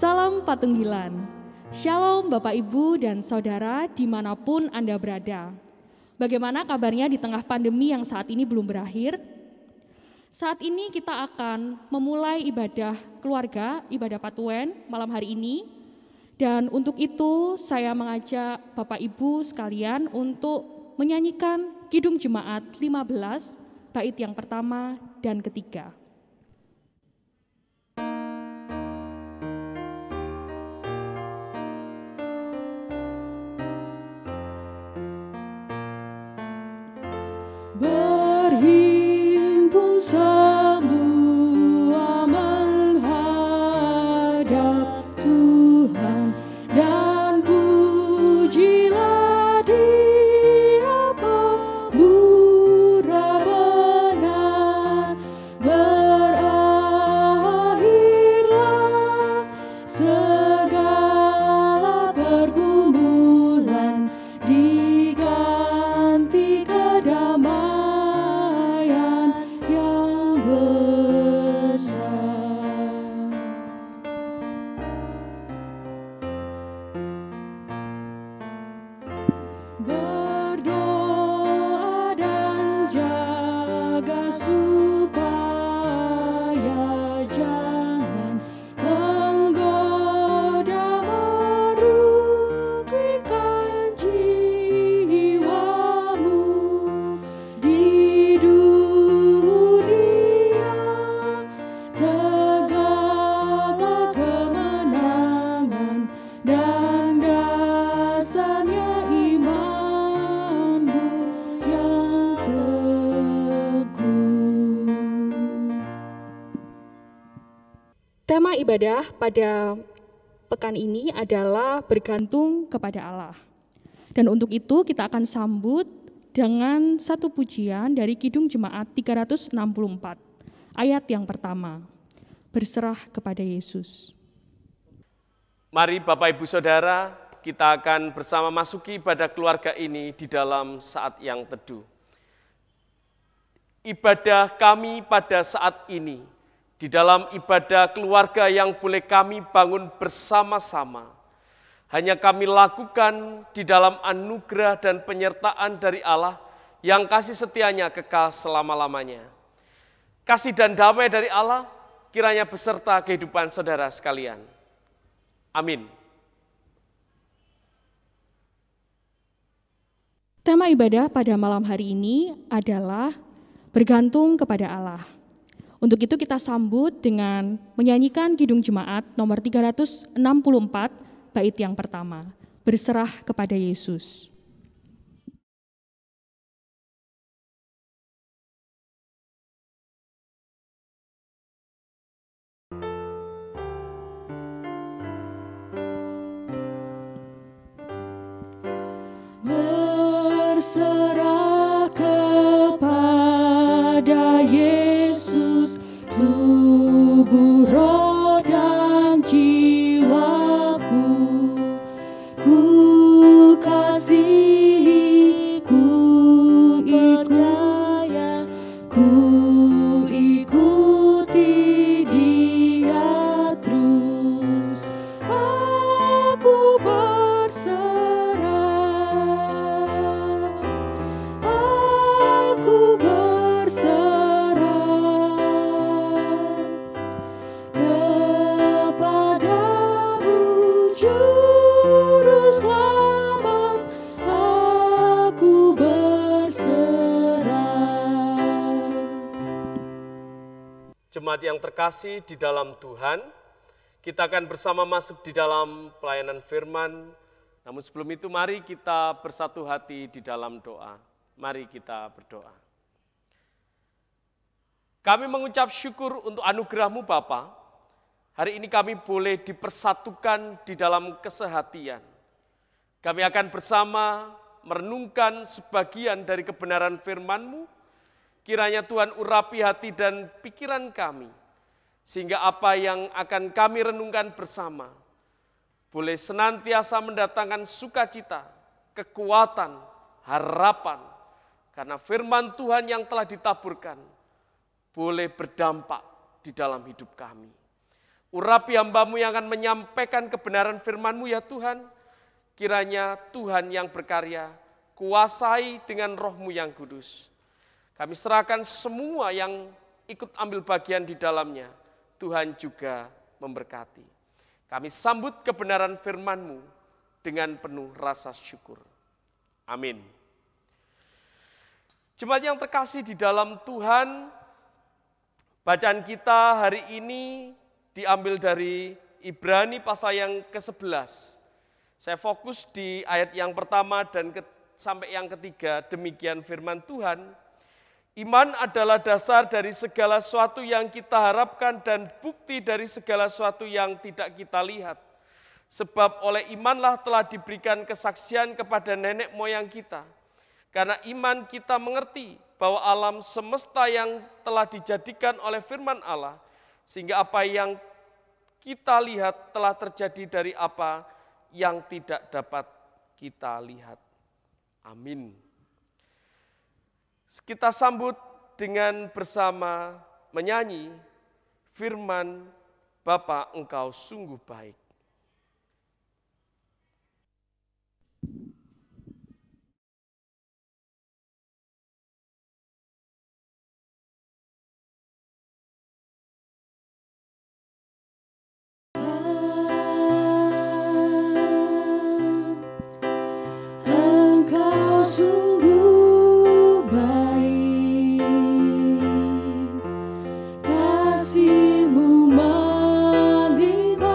Salam Patunggilan. Shalom Bapak Ibu dan Saudara dimanapun Anda berada. Bagaimana kabarnya di tengah pandemi yang saat ini belum berakhir? Saat ini kita akan memulai ibadah keluarga, ibadah Patuen malam hari ini. Dan untuk itu saya mengajak Bapak Ibu sekalian untuk menyanyikan Kidung Jemaat 15, bait yang pertama dan ketiga. Berhimpun semua menghadap Tuhan dan pujilah Dia pemurah benar. Berakhirlah segala pergumulan, diganti kedamaian yang besar. Berdoa dan jaga supaya jangan menggoda merugikan jiwamu di dunia. Tegaklah kemenangan dan dasarnya imanmu yang teguh. Tema ibadah pada pekan ini adalah bergantung kepada Allah. Dan untuk itu kita akan sambut dengan satu pujian dari Kidung Jemaat 364, ayat yang pertama, berserah kepada Yesus. Mari Bapak Ibu Saudara, kita akan bersama masuki ibadah keluarga ini di dalam saat yang teduh. Ibadah kami pada saat ini, di dalam ibadah keluarga yang boleh kami bangun bersama-sama, hanya kami lakukan di dalam anugerah dan penyertaan dari Allah yang kasih setianya kekal selama-lamanya. Kasih dan damai dari Allah kiranya beserta kehidupan saudara sekalian. Amin. Tema ibadah pada malam hari ini adalah bergantung kepada Allah. Untuk itu kita sambut dengan menyanyikan Kidung Jemaat nomor 364, bait yang pertama, berserah kepada Yesus. Berserah kepada Yesus, tubuh, roh, dan jiwaku. Ku kasihi, ku percaya, ku ikuti Dia terus. Aku Jemaat yang terkasih di dalam Tuhan, kita akan bersama masuk di dalam pelayanan firman. Namun sebelum itu mari kita bersatu hati di dalam doa. Mari kita berdoa. Kami mengucap syukur untuk anugerah-Mu Bapa. Hari ini kami boleh dipersatukan di dalam kesehatian. Kami akan bersama merenungkan sebagian dari kebenaran firman-Mu. Kiranya Tuhan urapi hati dan pikiran kami, sehingga apa yang akan kami renungkan bersama boleh senantiasa mendatangkan sukacita, kekuatan, harapan, karena firman Tuhan yang telah ditaburkan boleh berdampak di dalam hidup kami. Urapi hamba-Mu yang akan menyampaikan kebenaran firman-Mu ya Tuhan. Kiranya Tuhan yang berkarya, kuasai dengan Roh-Mu yang kudus. Kami serahkan semua yang ikut ambil bagian di dalamnya. Tuhan juga memberkati. Kami sambut kebenaran firman-Mu dengan penuh rasa syukur. Amin. Jemaat yang terkasih di dalam Tuhan, bacaan kita hari ini diambil dari Ibrani pasal yang ke-11. Saya fokus di ayat yang pertama dan sampai yang ketiga. Demikian firman Tuhan. Iman adalah dasar dari segala sesuatu yang kita harapkan dan bukti dari segala sesuatu yang tidak kita lihat. Sebab oleh imanlah telah diberikan kesaksian kepada nenek moyang kita. Karena iman kita mengerti bahwa alam semesta yang telah dijadikan oleh firman Allah, sehingga apa yang kita lihat telah terjadi dari apa yang tidak dapat kita lihat. Amin. Kita sambut dengan bersama menyanyi firman Bapa Engkau sungguh baik. Sungguh baik, kasih-Mu melimpah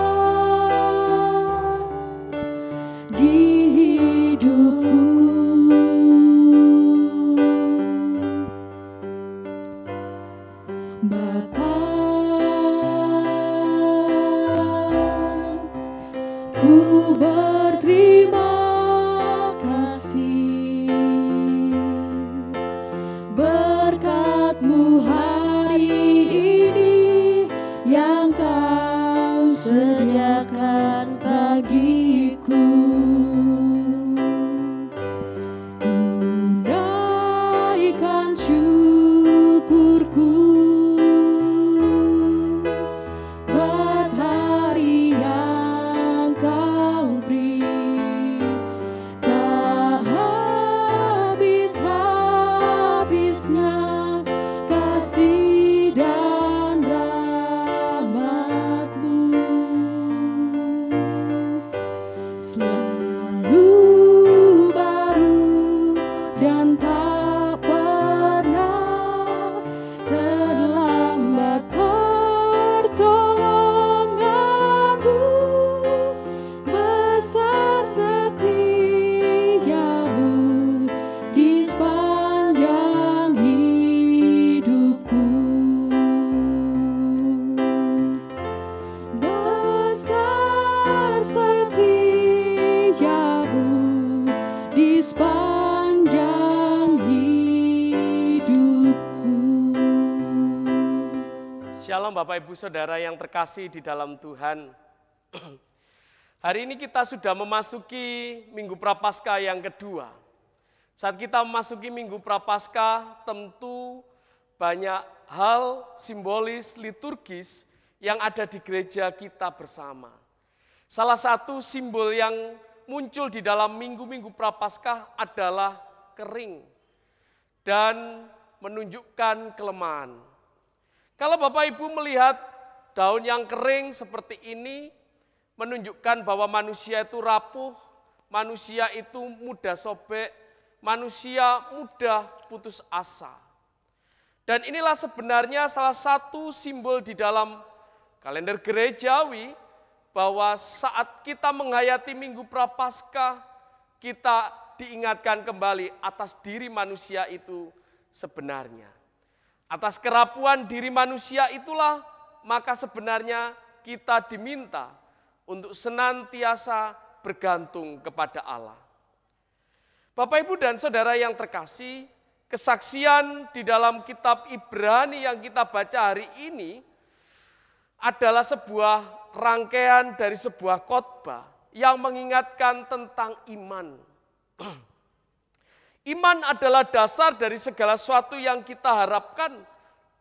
di hidupku. Bapa, ku berterima berkat-Mu hari ini yang Kau sediakan bagiku. Ku naikkan syukurku buat hari yang Kau beri. Tak habis-habisnya kasih dan rahmat-Mu, selalu baru dan tak pernah terlambat pertolongan-Mu, besar setia-Mu di sepanjang hidupku. Besar setia-Mu di sepanjang hidupku. Shalom Bapak Ibu Saudara yang terkasih di dalam Tuhan. Hari ini kita sudah memasuki Minggu Prapaskah yang kedua. Saat kita memasuki Minggu Prapaskah, tentu banyak hal simbolis, liturgis yang ada di gereja kita bersama. Salah satu simbol yang muncul di dalam Minggu-Minggu Prapaskah adalah kering dan menunjukkan kelemahan. Kalau Bapak Ibu melihat daun yang kering seperti ini, menunjukkan bahwa manusia itu rapuh, manusia itu mudah sobek, manusia mudah putus asa. Dan inilah sebenarnya salah satu simbol di dalam kalender gerejawi, bahwa saat kita menghayati Minggu Prapaskah, kita diingatkan kembali atas diri manusia itu sebenarnya. Atas kerapuhan diri manusia itulah maka sebenarnya kita diminta untuk senantiasa bergantung kepada Allah. Bapak, Ibu, dan Saudara yang terkasih, kesaksian di dalam kitab Ibrani yang kita baca hari ini adalah sebuah rangkaian dari sebuah khotbah yang mengingatkan tentang iman. Iman adalah dasar dari segala sesuatu yang kita harapkan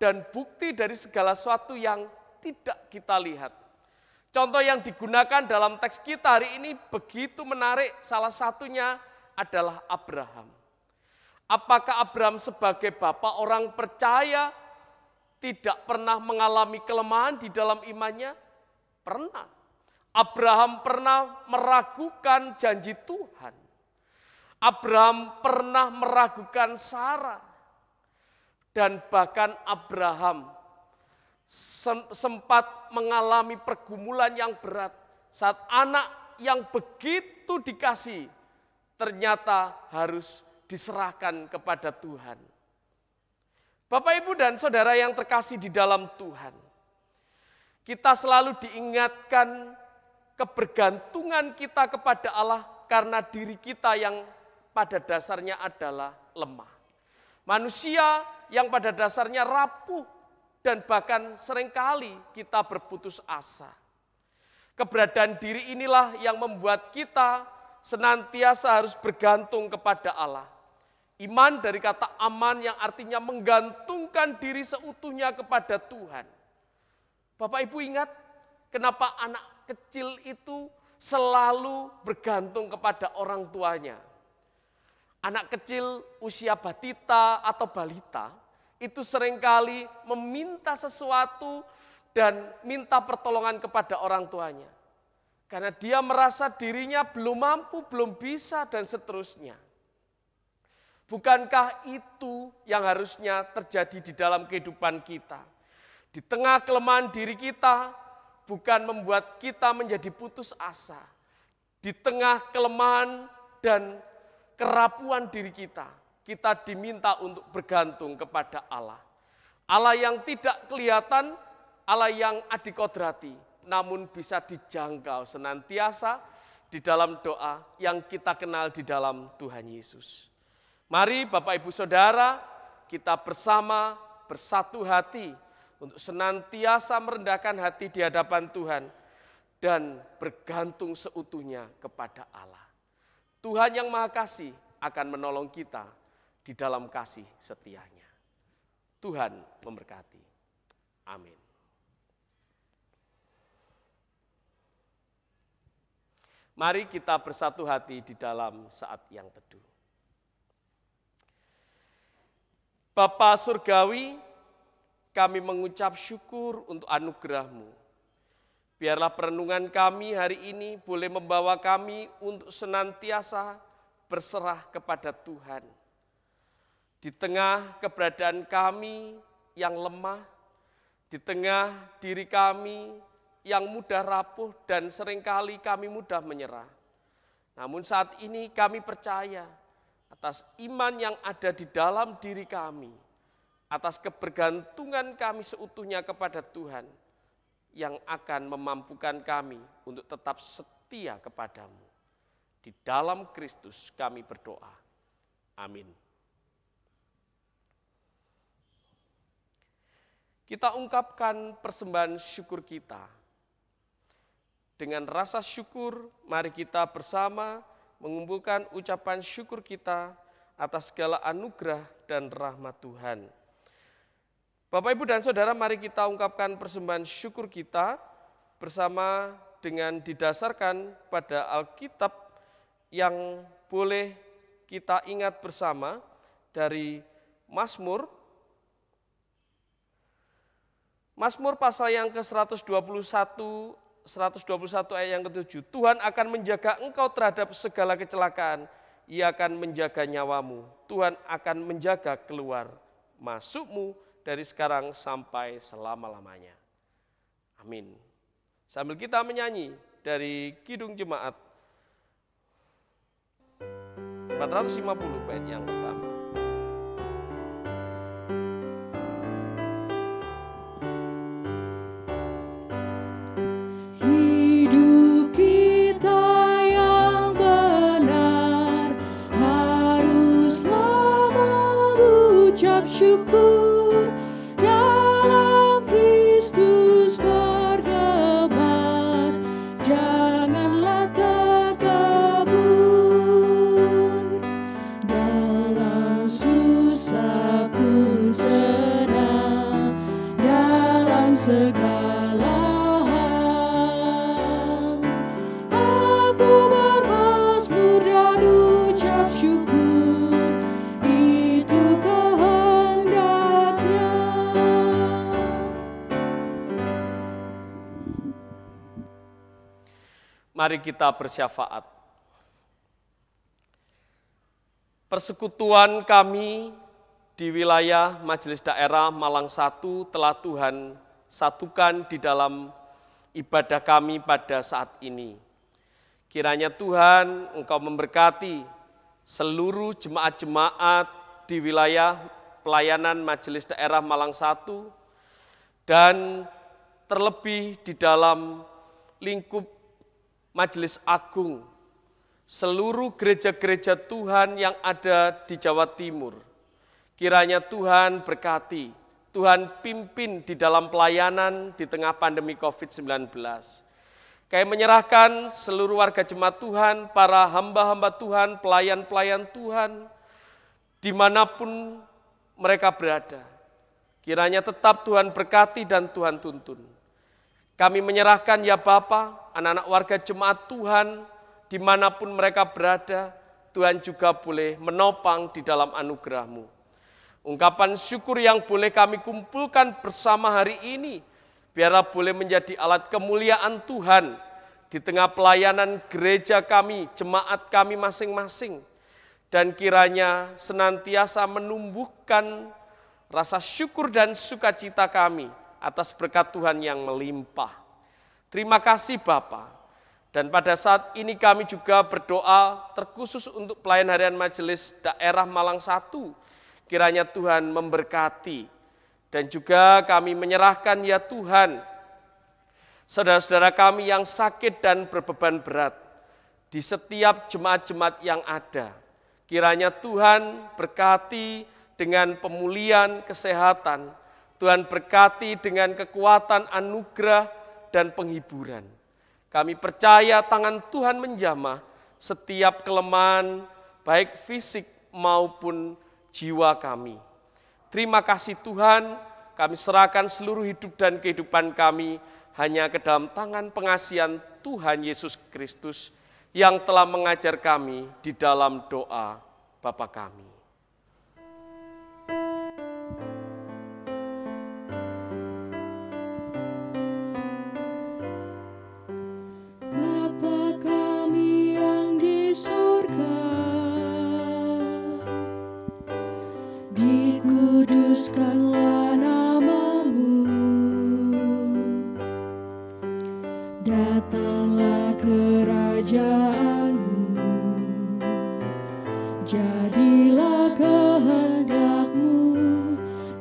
dan bukti dari segala sesuatu yang tidak kita lihat. Contoh yang digunakan dalam teks kita hari ini begitu menarik, salah satunya adalah Abraham. Apakah Abraham sebagai bapak orang percaya tidak pernah mengalami kelemahan di dalam imannya? Pernah. Abraham pernah meragukan janji Tuhan. Abraham pernah meragukan Sarah. Dan bahkan Abraham sempat mengalami pergumulan yang berat saat anak yang begitu dikasih ternyata harus diserahkan kepada Tuhan. Bapak, Ibu, dan Saudara yang terkasih di dalam Tuhan, kita selalu diingatkan kebergantungan kita kepada Allah karena diri kita yang pada dasarnya adalah lemah. Manusia yang pada dasarnya rapuh dan bahkan seringkali kita berputus asa. Keberadaan diri inilah yang membuat kita senantiasa harus bergantung kepada Allah. Iman dari kata aman yang artinya menggantungkan diri seutuhnya kepada Tuhan. Bapak Ibu ingat kenapa anak kecil itu selalu bergantung kepada orang tuanya. Anak kecil usia batita atau balita itu seringkali meminta sesuatu dan minta pertolongan kepada orang tuanya. Karena dia merasa dirinya belum mampu, belum bisa, dan seterusnya. Bukankah itu yang harusnya terjadi di dalam kehidupan kita? Di tengah kelemahan diri kita, bukan membuat kita menjadi putus asa. Di tengah kelemahan dan kerapuan diri kita diminta untuk bergantung kepada Allah. Allah yang tidak kelihatan, Allah yang adikodrati, namun bisa dijangkau senantiasa di dalam doa yang kita kenal di dalam Tuhan Yesus. Mari Bapak Ibu Saudara, kita bersama bersatu hati untuk senantiasa merendahkan hati di hadapan Tuhan dan bergantung seutuhnya kepada Allah. Tuhan yang Maha Kasih akan menolong kita di dalam kasih setianya. Tuhan memberkati. Amin. Mari kita bersatu hati di dalam saat yang teduh. Bapa Surgawi, kami mengucap syukur untuk anugerah-Mu. Biarlah perenungan kami hari ini boleh membawa kami untuk senantiasa berserah kepada Tuhan. Di tengah keberadaan kami yang lemah, di tengah diri kami yang mudah rapuh dan seringkali kami mudah menyerah. Namun saat ini kami percaya atas iman yang ada di dalam diri kami, atas kebergantungan kami seutuhnya kepada Tuhan, yang akan memampukan kami untuk tetap setia kepadamu. Di dalam Kristus kami berdoa. Amin. Kita ungkapkan persembahan syukur kita. Dengan rasa syukur, mari kita bersama mengumpulkan ucapan syukur kita atas segala anugerah dan rahmat Tuhan. Bapak, Ibu, dan Saudara, mari kita ungkapkan persembahan syukur kita bersama dengan didasarkan pada Alkitab yang boleh kita ingat bersama dari Mazmur pasal yang ke-121 ayat yang ke-7. Tuhan akan menjaga engkau terhadap segala kecelakaan. Ia akan menjaga nyawamu. Tuhan akan menjaga keluar masukmu dari sekarang sampai selama-lamanya. Amin. Sambil kita menyanyi dari Kidung Jemaat 450 bait yang pertama. Hidup kita yang benar haruslah mengucap syukur, dalam Kristus bergema, janganlah terkabur. Dalam susah pun senang, dalam segala hal Mari kita bersyafaat. Persekutuan kami di wilayah Majelis Daerah Malang 1 telah Tuhan satukan di dalam ibadah kami pada saat ini. Kiranya Tuhan Engkau memberkati seluruh jemaat-jemaat di wilayah pelayanan Majelis Daerah Malang 1 dan terlebih di dalam lingkup Majelis Agung, seluruh gereja-gereja Tuhan yang ada di Jawa Timur. Kiranya Tuhan berkati, Tuhan pimpin di dalam pelayanan di tengah pandemi COVID-19. Kami menyerahkan seluruh warga jemaat Tuhan, para hamba-hamba Tuhan, pelayan-pelayan Tuhan, dimanapun mereka berada. Kiranya tetap Tuhan berkati dan Tuhan tuntun. Kami menyerahkan ya Bapa, anak-anak warga jemaat Tuhan, dimanapun mereka berada, Tuhan juga boleh menopang di dalam anugerah-Mu. Ungkapan syukur yang boleh kami kumpulkan bersama hari ini, biarlah boleh menjadi alat kemuliaan Tuhan di tengah pelayanan gereja kami, jemaat kami masing-masing. Dan kiranya senantiasa menumbuhkan rasa syukur dan sukacita kami atas berkat Tuhan yang melimpah. Terima kasih Bapa. Dan pada saat ini kami juga berdoa terkhusus untuk pelayan harian Majelis Daerah Malang 1. Kiranya Tuhan memberkati. Dan juga kami menyerahkan ya Tuhan, saudara-saudara kami yang sakit dan berbeban berat di setiap jemaat-jemaat yang ada. Kiranya Tuhan berkati dengan pemulihan kesehatan, Tuhan berkati dengan kekuatan anugerah dan penghiburan. Kami percaya tangan Tuhan menjamah setiap kelemahan baik fisik maupun jiwa kami. Terima kasih Tuhan, kami serahkan seluruh hidup dan kehidupan kami hanya ke dalam tangan pengasihan Tuhan Yesus Kristus yang telah mengajar kami di dalam doa Bapa kami. Bapa kami yang di surga, dikuduskanlah nama-Mu, datanglah kerajaan-Mu, jadilah kehendak-Mu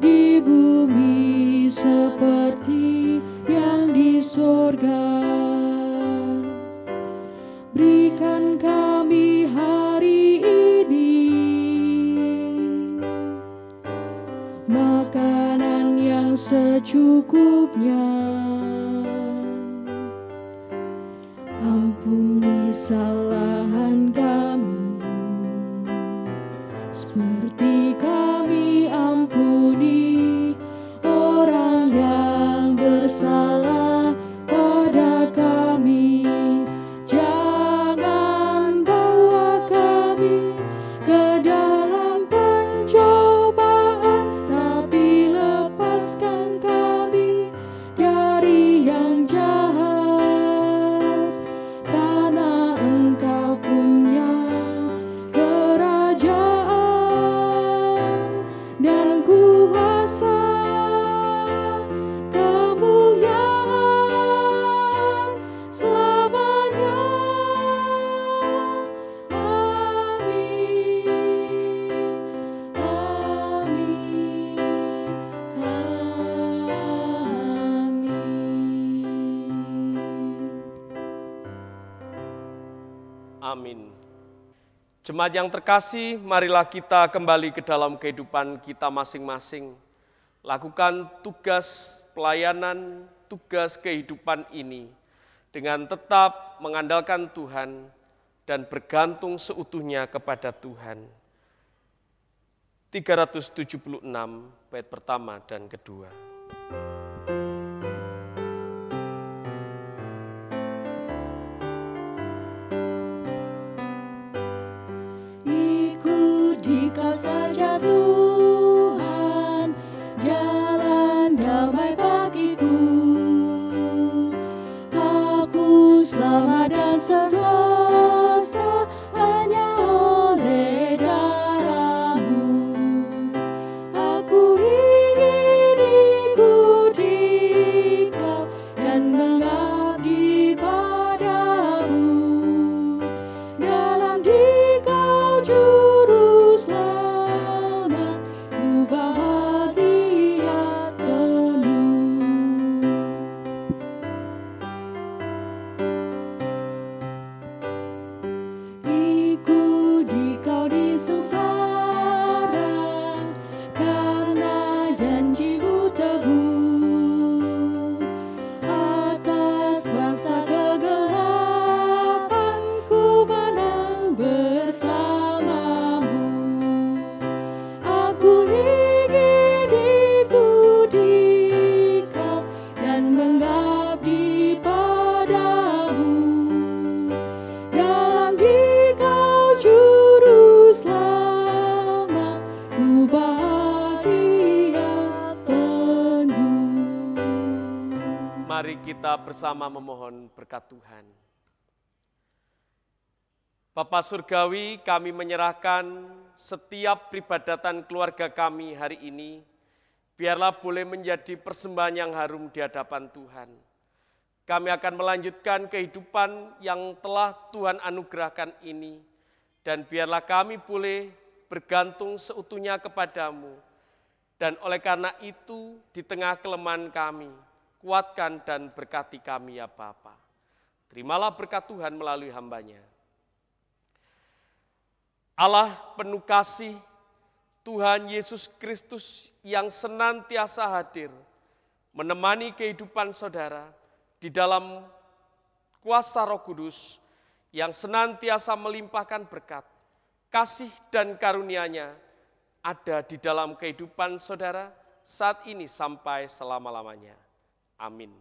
di bumi seperti yang di surga. Berikan kami hari ini makanan yang secukupnya. Ampuni kesalahan kami, seperti kami ampuni orang yang bersalah pada kami. Jangan bawa kami ke dalam pencobaan, tapi lepaskan kami dari yang jahat. Karena Engkau punya kerajaan dan kuasa, kemuliaan selamanya. Amin. Amin. Amin. Amin. Jemaat yang terkasih, marilah kita kembali ke dalam kehidupan kita masing-masing. Lakukan tugas pelayanan, tugas kehidupan ini dengan tetap mengandalkan Tuhan dan bergantung seutuhnya kepada Tuhan. 376 bait pertama dan kedua. Ikuti Kau saja Tuhan, jalan damai bagiku. Aku selamat dan Mari kita bersama memohon berkat Tuhan. Bapa Surgawi, kami menyerahkan setiap peribadatan keluarga kami hari ini, biarlah boleh menjadi persembahan yang harum di hadapan Tuhan. Kami akan melanjutkan kehidupan yang telah Tuhan anugerahkan ini, dan biarlah kami boleh bergantung seutuhnya kepadamu. Dan oleh karena itu, di tengah kelemahan kami, kuatkan dan berkati kami ya Bapa. Terimalah berkat Tuhan melalui hamba-Nya. Allah penuh kasih, Tuhan Yesus Kristus yang senantiasa hadir, menemani kehidupan saudara di dalam kuasa Roh Kudus yang senantiasa melimpahkan berkat, kasih dan karunia-Nya ada di dalam kehidupan saudara saat ini sampai selama-lamanya. Amin.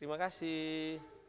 Terima kasih.